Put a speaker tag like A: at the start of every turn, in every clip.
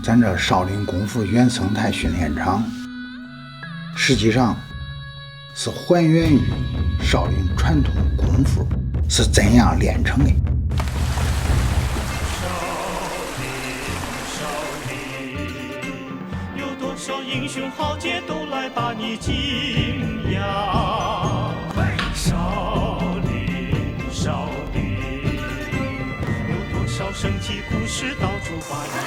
A: 咱这少林功夫原生态训练场，实际上是还原于少林传统功夫是怎样练成的。
B: 有多少英雄豪杰都来把你敬仰。少林，有多少神奇故事到处把你传。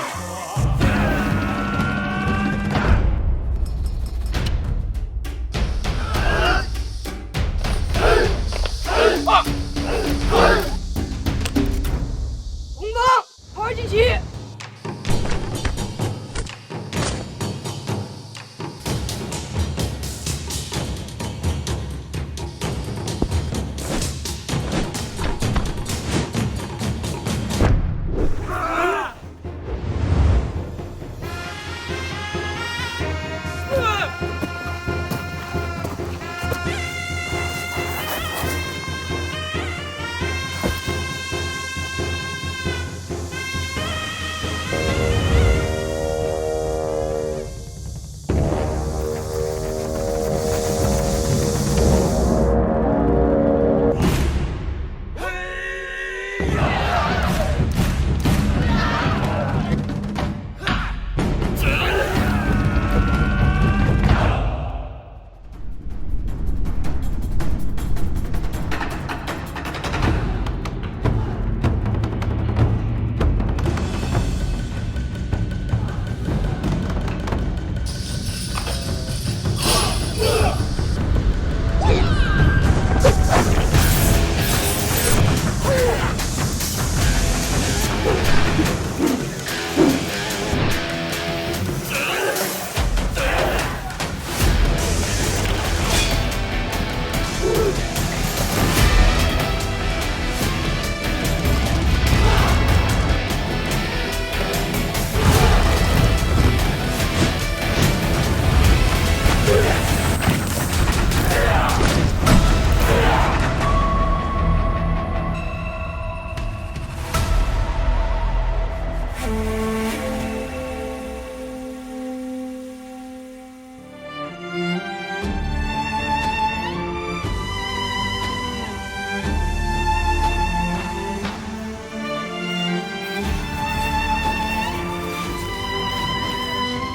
C: 红方2进7。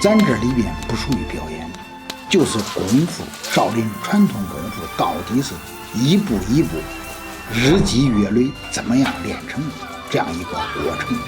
A: 咱这里边不属于表演，就是功夫，少林传统功夫到底是一步一步、日积月累怎么样练成的这样一个过程。